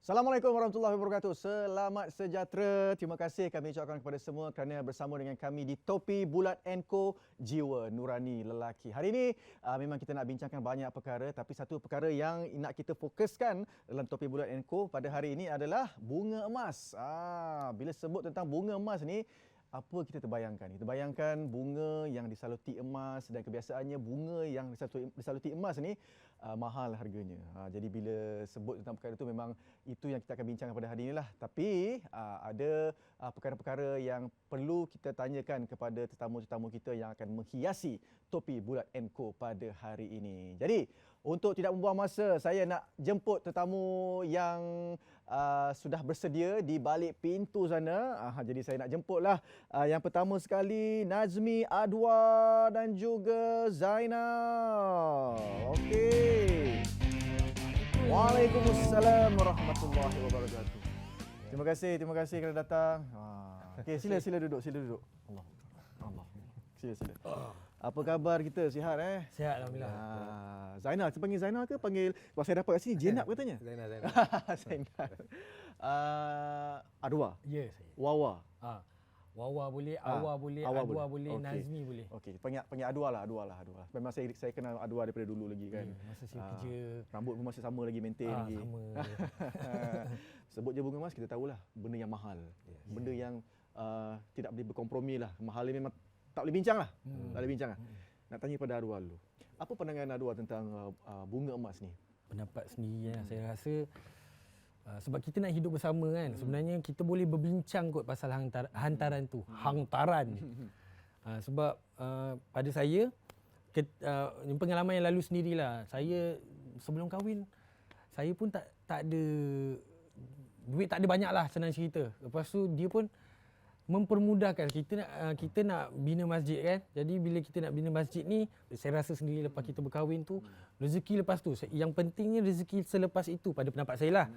Assalamualaikum warahmatullahi wabarakatuh. Selamat sejahtera. Terima kasih kami ucapkan kepada semua kerana bersama dengan kami di Topi Bulat & Co, Jiwa Nurani Lelaki. Hari ini memang kita nak bincangkan banyak perkara, tapi satu perkara yang nak kita fokuskan dalam Topi Bulat & Co pada hari ini adalah bunga emas. Bila sebut tentang bunga emas ni, apa kita terbayangkan? Kita bayangkan bunga yang disaluti emas, dan kebiasaannya bunga yang disaluti emas ni mahal harganya. Jadi bila sebut tentang perkara itu, memang itu yang kita akan bincangkan pada hari inilah. Tapi ada perkara-perkara yang perlu kita tanyakan kepada tetamu-tetamu kita yang akan menghiasi Topi Bulat & Co pada hari ini. Jadi untuk tidak membuang masa, saya nak jemput tetamu yang sudah bersedia di balik pintu sana. Jadi saya nak jemputlah yang pertama sekali, Nazmi, Adwa dan juga Zainal. Okey. Waalaikumsalam warahmatullahi wabarakatuh. Terima kasih kerana datang. Okey, sila duduk. Allah. Sila. Apa khabar kita? Sihat Sihat alhamdulillah. Zainal, saya panggil Zainal ke panggil, kalau saya dapat kat sini Jenab katanya? Zainal. Zainal. Adwa. Ya, saya. Wawa. Wawa boleh, Awa boleh, Adwa boleh, okay. Nazmi boleh. Okey, panggil Adwa lah. Memang saya kenal Adwa daripada dulu lagi kan. Masa saya kerja. Rambut pun masih sama lagi, maintain lagi. Sama. Sebut je bunga emas, kita tahulah benda yang mahal. Yes. Benda yang tidak boleh berkompromi lah. Mahal ni memang tak boleh bincang lah. Tak boleh bincang lah. Nak tanya pada Adwa dulu. Apa pandangan Adwa tentang bunga emas ni? Pendapat sendiri saya rasa sebab kita nak hidup bersama kan. Sebenarnya kita boleh berbincang kot pasal hantaran tu. Hantaran. Sebab pada saya pengalaman yang lalu sendirilah. Saya sebelum kahwin, saya pun tak ada duit, tak ada banyak lah, senang cerita. Lepas tu dia pun mempermudahkan kita nak bina masjid kan. Jadi bila kita nak bina masjid ni, saya rasa sendiri lepas kita berkahwin tu, rezeki lepas tu, yang pentingnya rezeki selepas itu pada pendapat saya lah.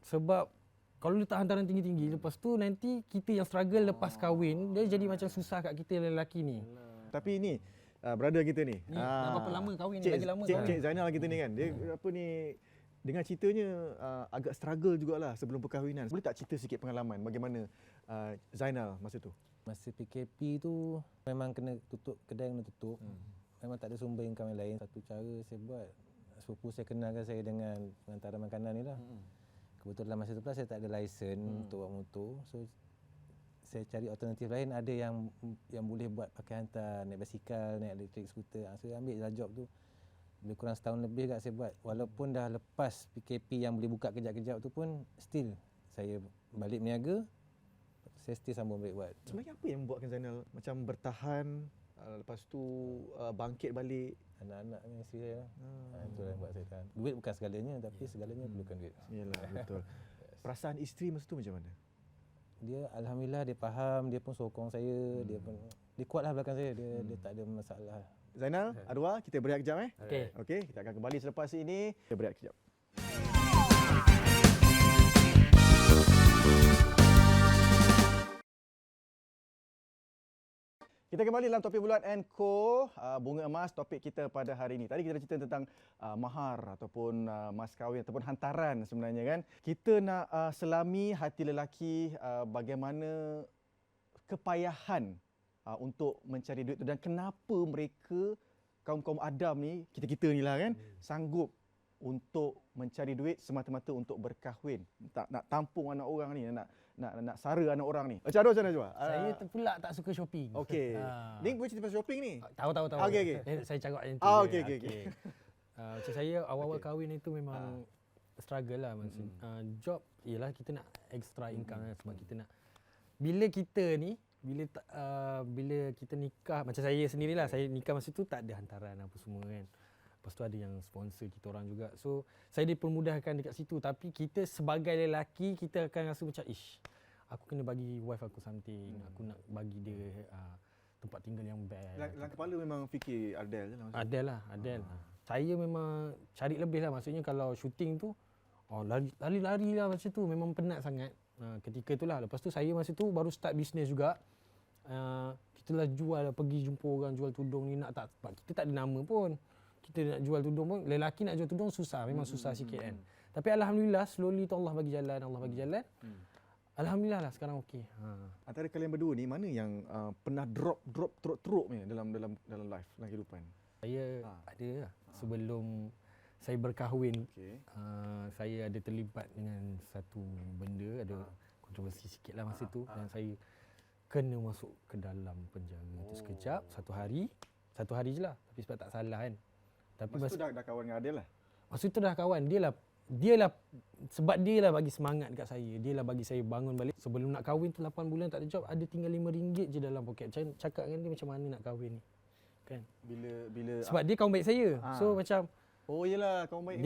Sebab kalau letak hantaran tinggi-tinggi, lepas tu nanti kita yang struggle lepas kahwin, dia jadi macam susah kat kita lelaki ni. Tapi ni brother kita ni, dah berapa lama kahwin ni? Lagi lama kahwin. Cik Zainal kita ni kan, dia apa ni, dengar ceritanya agak struggle jugalah sebelum perkahwinan. Boleh tak cerita sikit pengalaman bagaimana Zainal masa tu? Masa PKP tu memang kena tutup, kedai kena tutup. Memang tak ada sumber income yang lain. Satu cara saya buat, sepupu saya kenalkan saya dengan pengantaran makanan ni lah. Kebetulan masa tu pula saya tak ada lesen untuk buat motor. So saya cari alternatif lain, ada yang boleh buat pakai hantar, naik basikal, naik elektrik skuter. Saya ambil lah job tu. Lebih kurang setahun lebih kat saya buat. Walaupun dah lepas PKP yang boleh buka kejap-kejap tu pun, still saya balik berniaga, saya still sambung balik buat. Sebenarnya apa yang membuatkan Zainal macam bertahan, lepas tu bangkit balik? Anak-anak dengan isteri saya lah. Itu yang buat saya tahan. Duit bukan segalanya, tapi segalanya perlukan duit. Yalah, betul. Perasaan isteri masa tu macam mana? Dia alhamdulillah dia faham, dia pun sokong saya, dia kuatlah belakang saya, dia tak ada masalah. Zainal, Adwa, kita berehat kejap Okey. Kita akan kembali selepas ini. Kita berehat kejap. Kita kembali dalam Topi Bulat & Co, bunga emas, topik kita pada hari ini. Tadi kita dah cerita tentang mahar ataupun mas kahwin ataupun hantaran sebenarnya kan. Kita nak selami hati lelaki bagaimana kepayahan untuk mencari duit tu, dan kenapa mereka, kaum-kaum Adam ni, kita-kita ni lah kan, sanggup untuk mencari duit semata-mata untuk berkahwin. Nak tampung anak orang ni, nak sara anak orang ni. Macam mana Jua? Saya pula tak suka shopping. Okey. Ni boleh cerita pasal shopping ni? Tahu. Okey. Saya cakap yang tu. Okey. Macam saya awal-awal kahwin itu memang struggle lah. Job, ialah kita nak extra income lah, sebab kita nak, bila kita nikah, macam saya sendirilah, saya nikah masa tu tak ada hantaran apa semua kan. Lepas tu ada yang sponsor kita orang juga. So saya dipermudahkan dekat situ, tapi kita sebagai lelaki, kita akan rasa macam aku kena bagi wife aku something, aku nak bagi dia tempat tinggal yang best. Dalam kepala memang fikir Ardel je lah. Adel. Saya memang cari lebih lah, maksudnya kalau syuting tu lari-lari lah macam tu, memang penat sangat ketika tu lah. Lepas tu saya masa tu baru start bisnes juga. Kita lah jual, pergi jumpa orang jual tudung ni, kita tak ada nama pun. Kita nak jual tudung pun, lelaki nak jual tudung susah, memang susah sikit kan. Tapi alhamdulillah slowly tu Allah bagi jalan, Allah bagi jalan. Alhamdulillah lah sekarang okey. Antara kalian berdua ni mana yang pernah drop teruk ni dalam life, dalam kehidupan? Saya ada lah. Sebelum saya berkahwin, Okey. saya ada terlibat dengan satu benda, ada kontroversi sikit lah masa tu, dan saya kena masuk ke dalam penjara tu sekejap, satu hari je lah, tapi sebab tak salah kan. Tapi Masa tu dah kawan dengan Adil lah. masa tu dah kawan, sebab dia lah bagi semangat dekat saya. Dia lah bagi saya bangun balik. Sebelum nak kahwin tu 8 bulan tak ada job, ada tinggal RM5 je dalam poket. Saya cakap dengan dia macam mana nak kahwin ni. Kan? Bila Sebab dia kawan baik saya. So macam oh yelah, kawan baik.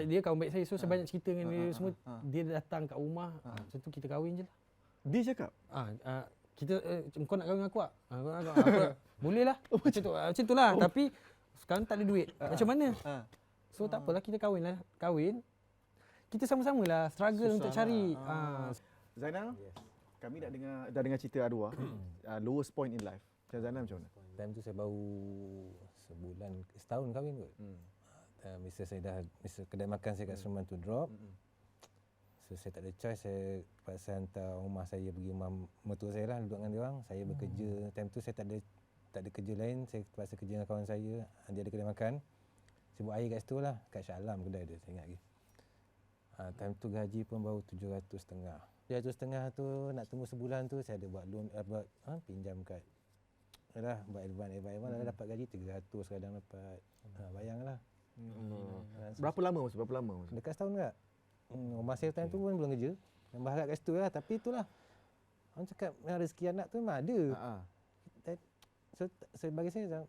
dia kawan baik saya. So saya banyak cerita dengan dia semua. Dia datang kat rumah, macam tu kita kahwin je lah. Dia cakap? Kita kau nak kahwin dengan aku tak? Kau nak kahwin aku tak? Boleh lah. Macam tu lah. Tapi sekarang tak ada duit. Macam mana? So tak apalah, kita kahwin lah. Kahwin. Kita sama-sama lah struggle untuk cari. Zainal, kami dah dengar cerita Adwa, lowest point in life. Macam Zainal macam mana? Time tu saya baru setahun kahwin kot. Masa kedai makan saya kat Seremban tu drop. So saya tak ada choice, saya terpaksa hantar rumah saya pergi rumah mertua saya lah, duduk dengan dia orang. Saya bekerja, time tu saya tak ada kerja lain, saya terpaksa kerja dengan kawan saya. Dia ada kedai makan. Saya buat air kat situ lah, kat Shah Alam kedai dia, saya ingat lagi. Time tu gaji pun baru 750. 750 tu nak tunggu sebulan tu saya ada buat loan, pinjam kat buat advance dah dapat gaji 300 kadang dapat. Bayanglah. Berapa lama masa? Dekat setahun tak? Rumah saya time tu pun belum kerja. Nambah harap kat situ lah. Tapi itulah. Orang cakap rezeki anak tu memang ada. So bagi saya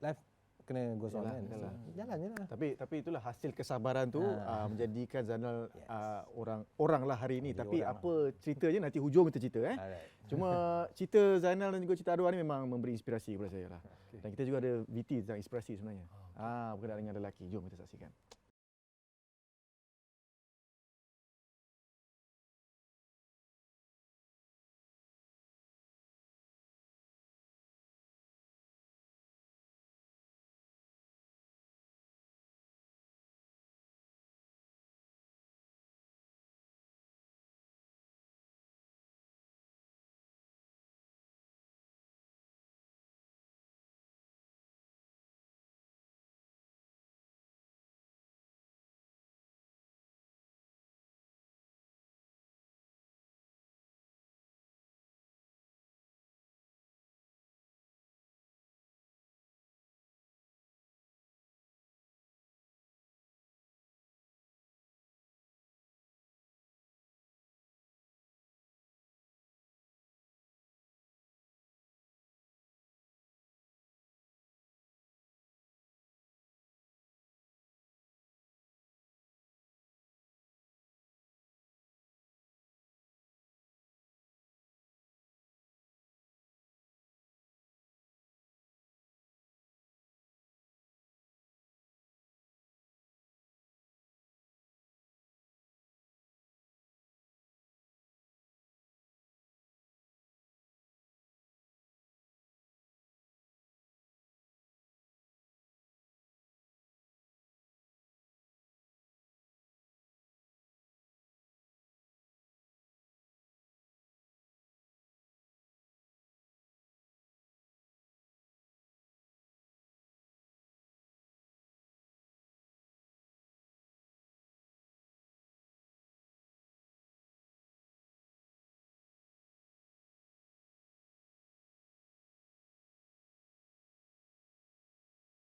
life kena go on kan. Jalan je lah. Tapi itulah hasil kesabaran tu menjadikan Zainal orang lah hari ini. Tapi apa ceritanya nanti hujung kita cerita Cuma cerita Zainal dan juga cerita Adwa ni memang memberi inspirasi kepada saya lah. Dan kita juga ada VT tentang inspirasi sebenarnya. Berkenaan dengan lelaki. Jom kita saksikan.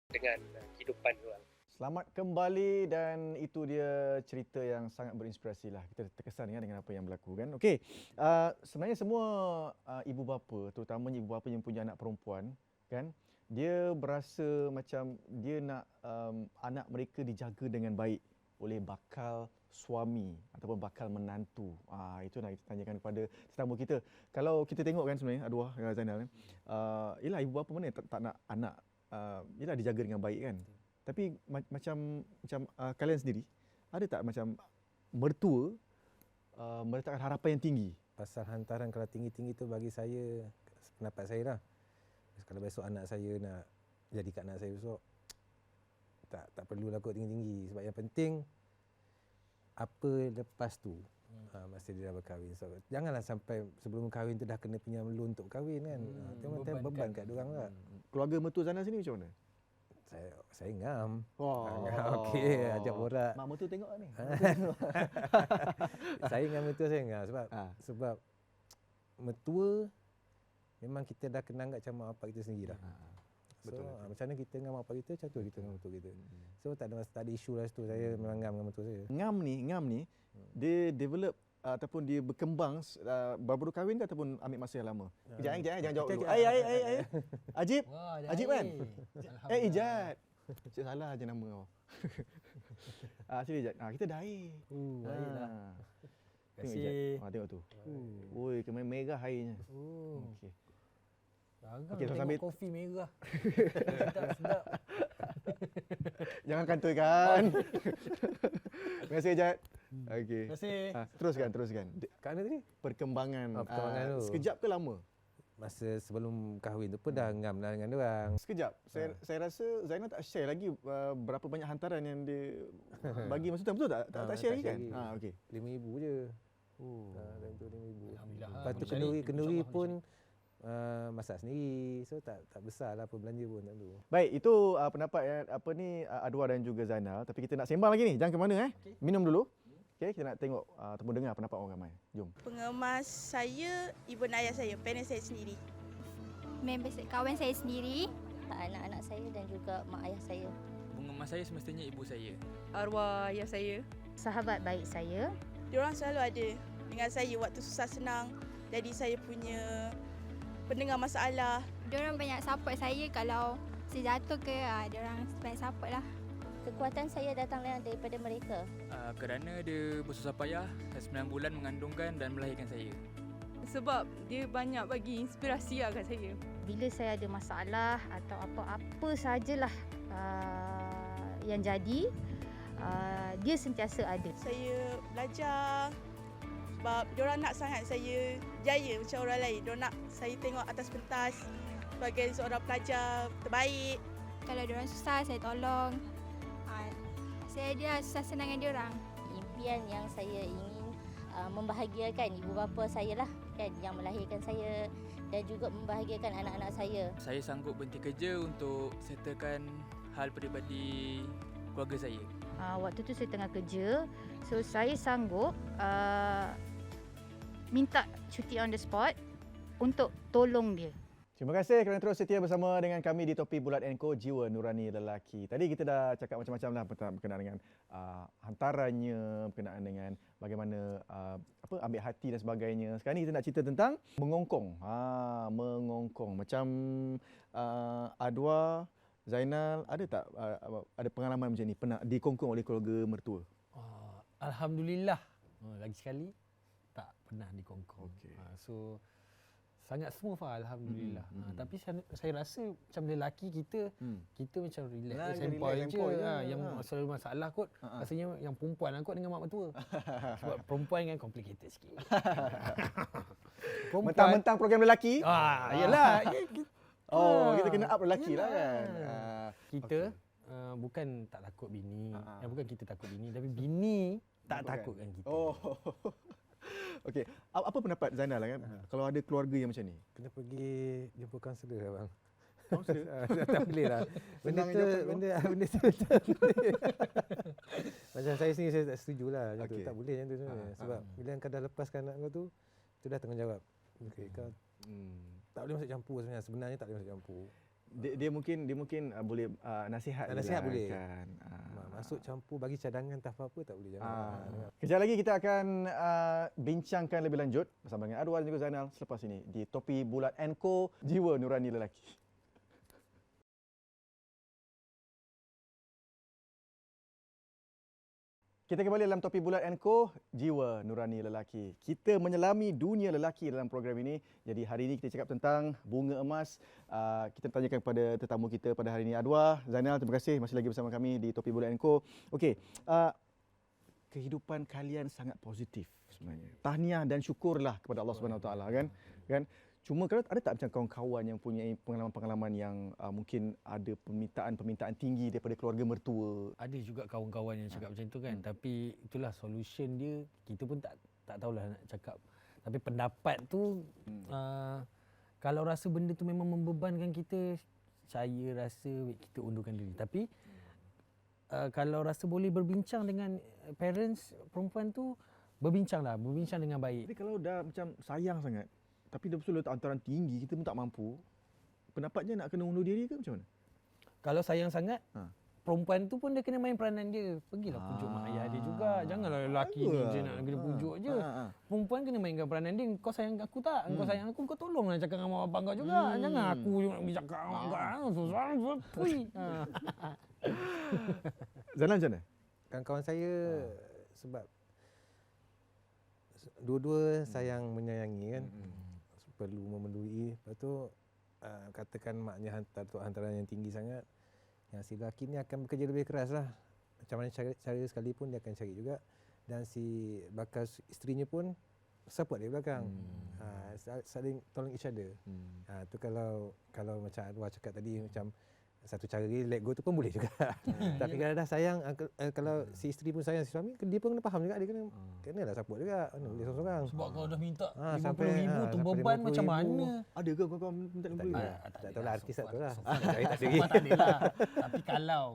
Dengan kehidupan orang. Selamat kembali dan itu dia cerita yang sangat berinspirasi lah. Kita terkesan dengan apa yang berlaku kan. Okey, sebenarnya semua ibu bapa, terutamanya ibu bapa yang punya anak perempuan kan, dia berasa macam dia nak anak mereka dijaga dengan baik oleh bakal suami ataupun bakal menantu. Itu nak kita tanyakan kepada tetamu kita. Kalau kita tengok kan sebenarnya Adwa Zainal kan, yelah ibu bapa mana tak nak anak yelah dijaga dengan baik kan. Tapi macam kalian sendiri ada tak macam mertua meletakkan harapan yang tinggi? Pasal hantaran kalau tinggi-tinggi tu bagi saya, pendapat saya lah. Kalau besok anak saya nak jadi kat anak saya besok, tak perlulah kot tinggi-tinggi. Sebab yang penting apa lepas tu. Masa dia dah berkahwin. So, janganlah sampai sebelum kahwin tu dah kena pinjam loan untuk kahwin kan. Itu beban kat diorang lah. Keluarga mertua Zainal sini macam mana? Saya ngam. Wah. Okey, ajak borak. Mak mertua tengok ni. Saya dengan mertua saya ngam sebab mertua memang kita dah kenal kat macam mak bapak kita sendiri dah. So, macam mana kita dengan mak bapak kita, macam tu kita dengan mertua kita. So tak ada isu lah situ. Saya memang ngam dengan mertua saya. Ngam ni dia develop ataupun dia berkembang baru-baru kahwin ke ataupun ambil masa yang lama? Kejap jangan jawab dulu. Ai. Ajib. Ajib kan? Ijat. Cik salah je nama kau. Sini Ijat. Kita dah air. Baiklah. Tengok Ijat. Tengok tu. Oi, kemai merah airnya. Okey. Okey, sambil kopi merah. Sedap. Jangan kantoi-kan. Terima kasih Ijat. Okey. Terima kasih. Teruskan. Kat mana tadi? Perkembangan. Perkembangan tu. Sekejap ke lama? Masa sebelum kahwin tu pun dah ngam lah dengan diorang. Sekejap. Saya rasa Zainal tak share lagi berapa banyak hantaran yang dia bagi masa tu. Betul tak? Tak share lagi kan? Okey. RM5,000 je. Dan tu RM5,000. Alhamdulillah. Lepas tu kenduri pun masak sendiri. So tak besar lah apa belanja pun tak tu. Baik, itu pendapat Adwa dan juga Zainal. Tapi kita nak sembang lagi ni. Jangan ke mana Okay. Minum dulu. Okey, kita nak tengok ataupun dengar pendapat orang ramai. Jom. Pengemas saya, ibu dan ayah saya, parents saya sendiri. Member kawan saya sendiri. Anak-anak saya dan juga mak ayah saya. Pengemas saya semestinya ibu saya. Arwah ayah saya. Sahabat baik saya. Diorang selalu ada dengan saya waktu susah senang. Jadi saya punya pendengar masalah. Diorang banyak support saya kalau saya jatuh ke, diorang banyak support lah. Kekuatan saya datanglah daripada mereka. Kerana dia bersusah payah 9 bulan mengandungkan dan melahirkan saya. Sebab dia banyak bagi inspirasi kat saya. Bila saya ada masalah atau apa-apa sajalah yang jadi, dia sentiasa ada. Saya belajar sebab diorang nak sangat saya jaya macam orang lain. Diorang nak saya tengok atas pentas sebagai seorang pelajar terbaik. Kalau diorang susah, saya tolong. Saya dia susah senang dengan diorang. Impian yang saya ingin membahagiakan ibu bapa saya lah kan, yang melahirkan saya dan juga membahagiakan anak-anak saya. Saya sanggup berhenti kerja untuk settlekan hal peribadi keluarga saya. Waktu tu saya tengah kerja, so saya sanggup minta cuti on the spot untuk tolong dia. Terima kasih kerana terus setia bersama dengan kami di Topi Bulat & Co Jiwa Nurani Lelaki. Tadi kita dah cakap macam-macam lah berkenaan dengan hantarannya, berkenaan dengan bagaimana ambil hati dan sebagainya. Sekarang ni kita nak cerita tentang mengongkong. Mengongkong. Macam Adwa, Zainal, ada tak ada pengalaman macam ni pernah dikongkong oleh keluarga mertua? Alhamdulillah. Lagi sekali tak pernah dikongkong. Okey. So sangat smooth lah, alhamdulillah. Tapi saya rasa macam lelaki kita macam relax sempoi je. Yang selalu masalah kot rasanya yang perempuan lah kot dengan mak mertua. Sebab perempuan kan complicated sikit. Mentang-mentang program lelaki? Yalah. Kita kena up lelaki lah kan. Kita bukan tak takut bini. Bukan kita takut bini, tapi bini tak takutkan kita. Okey, apa pendapat Zainal lah kan? Kalau ada keluarga yang macam ni? Kena pergi jumpa kaunselor lah bang. Kaunselor? Tak boleh lah. Benda tu macam saya sendiri saya tak setuju lah macam tu. Tak boleh macam tu sebenarnya. Sebab bila kau dah lepaskan anak kau tu, itu dah tanggungjawab. Okey, kau tak boleh masuk campur sebenarnya. Sebenarnya tak boleh masuk campur. Dia mungkin boleh nasihat boleh kan. Masuk campur bagi cadangan tak apa-apa tak boleh jangan. Kejap lagi kita akan bincangkan lebih lanjut bersama dengan Adwa dan juga Zainal selepas ini di Topi Bulat & Co Jiwa Nurani Lelaki. Kita kembali dalam Topi Bulat & Co Jiwa Nurani Lelaki. Kita menyelami dunia lelaki dalam program ini. Jadi hari ini kita cakap tentang bunga emas. Kita tanyakan kepada tetamu kita pada hari ini, Adwa, Zainal, terima kasih masih lagi bersama kami di Topi Bulat & Co. Okey, kehidupan kalian sangat positif sebenarnya. Tahniah dan syukurlah kepada Allah Subhanahu Wa Taala kan. Cuma kalau ada tak macam kawan-kawan yang punya pengalaman-pengalaman yang mungkin ada permintaan tinggi daripada keluarga mertua? Ada juga kawan-kawan yang cakap macam tu kan, tapi itulah solution dia, kita pun tak tahulah nak cakap. Tapi pendapat tu kalau rasa benda tu memang membebankan kita, saya rasa kita undurkan diri. Tapi kalau rasa boleh berbincang dengan parents perempuan tu, berbincang dengan baik. Tapi kalau dah macam sayang sangat, tapi dah betul letak hantaran tinggi, kita pun tak mampu, pendapatnya nak kena undur diri ke macam mana? Kalau sayang sangat, Ha. perempuan tu pun dia kena main peranan dia. Pergilah pujuk mak ayah dia juga. Janganlah lelaki ni je nak kena pujuk je. Perempuan kena mainkan peranan dia. Kau sayang aku tak? Kau sayang aku, kau tolonglah cakap dengan mak bapak kau juga. Jangan aku je nak pergi cakap dengan mak kau. Susah. Zainal macam mana? Kawan-kawan saya sebab dua-dua sayang menyayangi kan. Perlu memelui. Lepas tu katakan maknya hantaran yang tinggi sangat, yang si lelaki ni akan bekerja lebih keras lah. Macam mana cara sekalipun dia akan cari juga. Dan si bakal isterinya pun support dia belakang. Saling tolong each other. Tu kalau macam Arwah cakap tadi, macam satu cara dia let go tu pun boleh juga. Tapi kalau dah sayang, kalau si isteri pun sayang si suami, dia pun kena faham juga, dia kenalah support juga. Boleh seorang-seorang. Sebab kau dah minta sampai- RM50,000 tu sampai beban macam 50,000. mana? Ada ke kau minta RM50,000? Tak tahulah, artis tak tahulah. Tak ada lagi. ada lah. Tapi kalau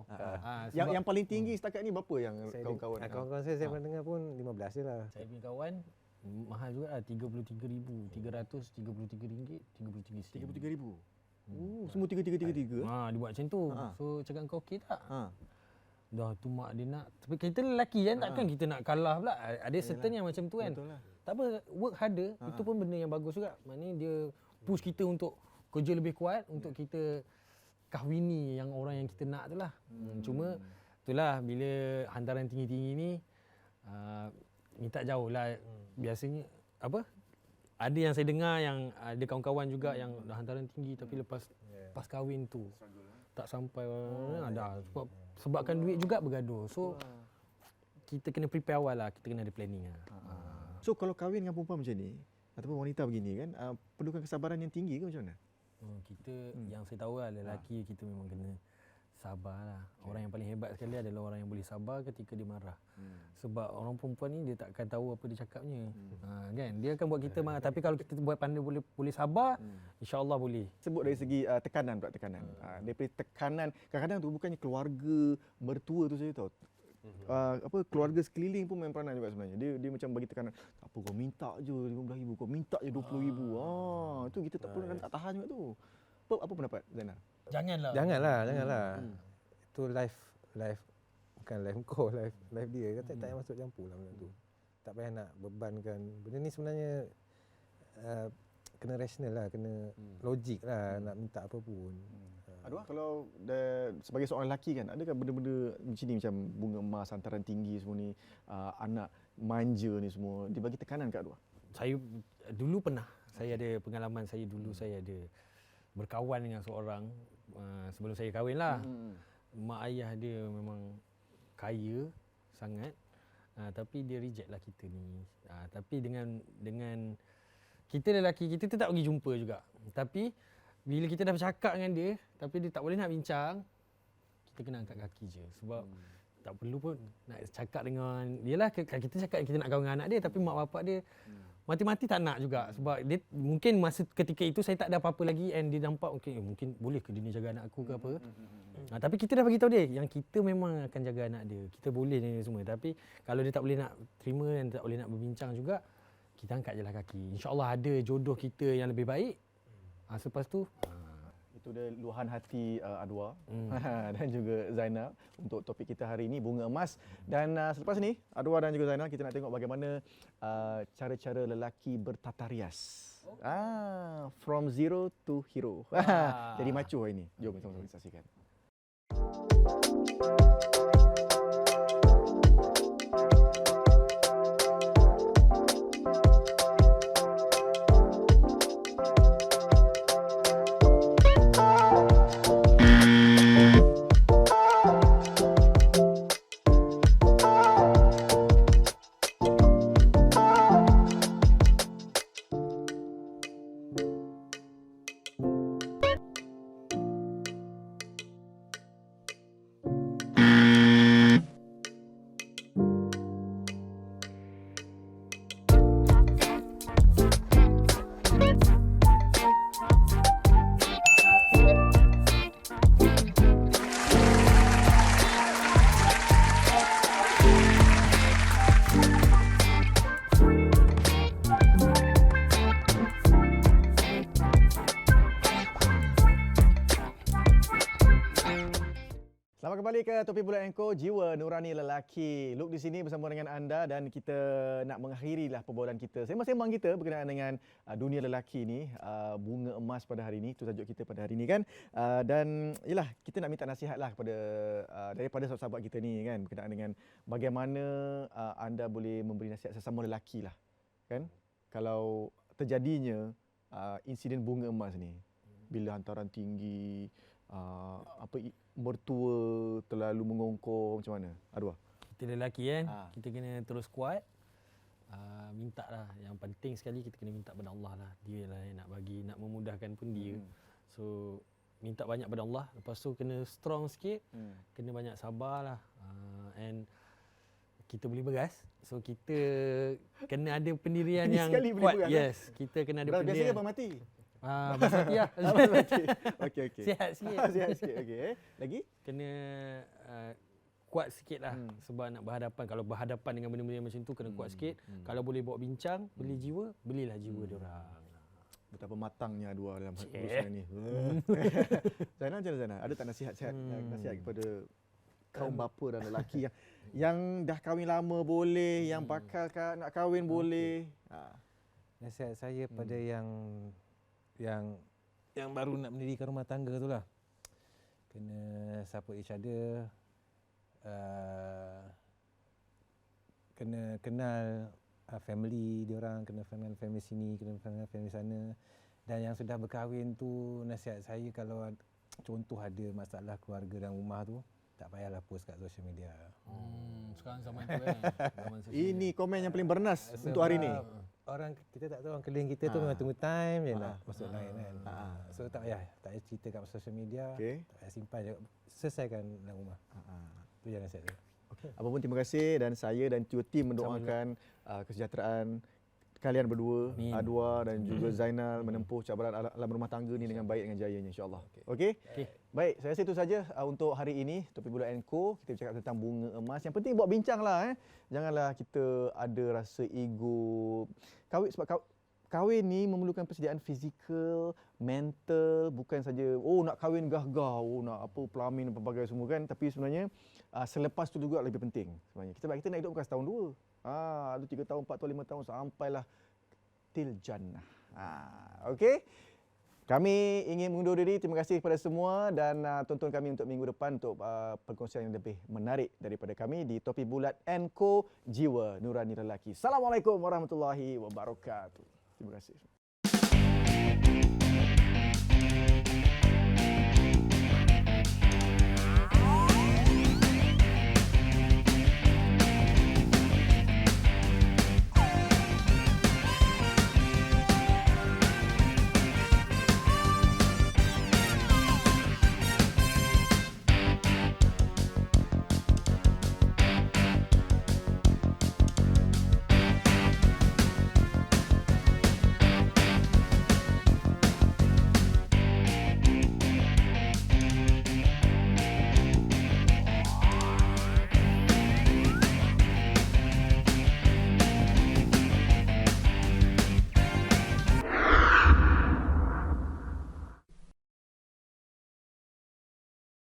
Yang paling tinggi setakat ni berapa yang kawan-kawan? Kawan-kawan saya pernah dengar pun 15 je lah. saya punya kawan mahal juga lah, RM33,000, RM333, RM33. RM33,000. Semua 3. Dia buat macam tu. Ha. So cakap kau okey tak? Ha. Dah tu mak dia nak. Tapi kita lelaki kan, takkan kita nak kalah pula. Ada certain yang macam tu kan. Betul lah. Tak apa, work harder, itu pun benda yang bagus juga. Maknanya dia push kita untuk kerja lebih kuat untuk kita kahwini yang orang yang kita nak tu lah. Cuma itulah, bila hantaran tinggi-tinggi ni minta jauh lah. Biasanya ada yang saya dengar yang ada kawan-kawan juga yang dah hantaran tinggi tapi lepas kahwin tu tak sampai ada sebabkan duit juga bergaduh. So kita kena prepare awal lah, kita kena ada planning lah. So kalau kahwin dengan perempuan macam ni ataupun wanita begini kan, perlukan kesabaran yang tinggi ke macam mana? Kita yang saya tahu lah, lelaki kita memang kena sabar lah. Orang yang paling hebat sekali adalah orang yang boleh sabar ketika dia marah. Sebab orang perempuan ni dia takkan tahu apa dia cakapnya. Kan? Dia akan buat kita marah. Tapi kalau kita buat pandai boleh sabar, insya-Allah boleh. Sebut dari segi tekanan. Daripada tekanan, kadang-kadang tu bukannya keluarga mertua tu saya tahu. Keluarga sekeliling pun main peranan juga sebenarnya. Dia macam bagi tekanan. Tak apa, kau minta je RM15,000, kau minta je RM20,000. Itu kita tak perlu, tak tahan juga tu. Apa pendapat Zainal? Janganlah. Itu life bukan life kau, life dia. Tak payah masuk campur lah benda tu. Tak payah nak bebankan. Benda ni sebenarnya kena rasional lah, kena logik lah nak minta apa pun. Aduh, kalau sebagai seorang lelaki kan, adakah benda-benda macam ni, macam bunga emas, hantaran tinggi semua ni, anak manja ni semua, dia bagi tekanan kat Aduh? Saya dulu pernah, saya ada pengalaman saya dulu, saya ada berkawan dengan seorang sebelum saya kahwin lah. Mak ayah dia memang kaya sangat, tapi dia reject lah kita ni. Tapi dengan kita lelaki, kita tak pergi jumpa juga. Tapi bila kita dah bercakap dengan dia, tapi dia tak boleh nak bincang, kita kena angkat kaki je. Sebab tak perlu pun nak cakap dengan, yelah kita cakap kita nak kahwin dengan anak dia, tapi mak bapak dia mati-mati tak nak juga. Sebab dia mungkin masa ketika itu saya tak ada apa-apa lagi, and dia nampak mungkin boleh ke dia ni jaga anak aku ke apa. Tapi kita dah bagi tahu dia yang kita memang akan jaga anak dia. Kita boleh ni semua. Tapi kalau dia tak boleh nak terima dan tak boleh nak berbincang juga, kita angkat je lah kaki. InsyaAllah ada jodoh kita yang lebih baik. Selepas tu itu dia luahan hati Adwa dan juga Zainal untuk topik kita hari ini, bunga emas. Dan selepas ni Adwa dan juga Zainal, kita nak tengok bagaimana cara-cara lelaki bertata rias. From zero to hero. Jadi macho hari ini. Jom sama-sama kita saksikan. kembali ke Topi Bulat Enko, Jiwa Nurani Lelaki. Luke di sini bersama dengan anda dan kita nak mengakhirilah perbualan kita. Sembang-sembang kita berkenaan dengan dunia lelaki ni, bunga emas pada hari ini, itu tajuk kita pada hari ini kan. Dan yalah, kita nak minta nasihatlah kepada daripada sahabat-sahabat kita ni kan, berkenaan dengan bagaimana anda boleh memberi nasihat sesama lelaki lah. Kan? Kalau terjadinya insiden bunga emas ni, bila hantaran tinggi, mertua terlalu mengongkong, macam mana? Arwah. Kita lelaki kan, kita kena terus kuat. Minta lah. Yang penting sekali kita kena minta pada Allah lah. Dia lah yang nak bagi, nak memudahkan pun dia. So minta banyak pada Allah. Lepas tu kena strong sikit, kena banyak sabar lah. And kita beli beras. So kita kena ada pendirian Ini yang sekali beli kuat. beras, Yes, kita kena ada Biasanya pendirian. abang mati. Basmati lah. Okey, okey. Sihat sikit. Sihat sikit. Okey. Lagi? Kena kuat sikit lah. Sebab nak berhadapan. Kalau berhadapan dengan benda-benda macam tu, kena kuat sikit. Kalau boleh bawa bincang, beli jiwa, belilah jiwa diorang. Betapa matangnya dua dalam urusan ni. Zainal, macam mana Zainal? Ada tak nasihat kepada kaum bapa dan lelaki yang dah kahwin lama boleh, yang bakal nak kahwin boleh? Nasihat saya pada yang baru nak mendirikan rumah tangga tu lah. Kena support each other. Kena kenal family diorang, kena kenal family sini, kena kenal family sana. Dan yang sudah berkahwin tu, nasihat saya kalau contoh ada masalah keluarga dan rumah tu, tak payahlah post kat social media. Sekarang zaman tu kan. Ini komen yang paling bernas untuk hari ni. Orang kita tak tahu orang keliling kita tu memang tunggu time je nak masuk lain kan. So tak payah cerita kat social media. Tak payah simpan je. Selesaikan dalam rumah. Itu yang nasihat saya. Apa pun terima kasih dan saya dan juga tim mendoakan kesejahteraan kalian berdua, Adwa dan juga Zainal menempuh cabaran alam rumah tangga ni dengan baik, dengan jayanya insya-Allah. Okey? Baik, saya rasa itu saja untuk hari ini Topi Bulat & Kita bercakap tentang bunga emas. Yang penting buat bincanglah Janganlah kita ada rasa ego. Kahwin ni memerlukan persediaan fizikal, mental, bukan saja nak kahwin gah-gah, nak pelamin dan pelbagai semua kan, tapi sebenarnya selepas tu juga lebih penting sebenarnya. Kita nak hidup bukan setahun dua. Ada 3 tahun, 4 tahun, 5 tahun sampailah til jannah. Okey. Kami ingin mengundur diri. Terima kasih kepada semua dan tonton kami untuk minggu depan untuk perkongsian yang lebih menarik daripada kami di Topi Bulat & Co, Jiwa Nurani Lelaki. Assalamualaikum warahmatullahi wabarakatuh. Terima kasih.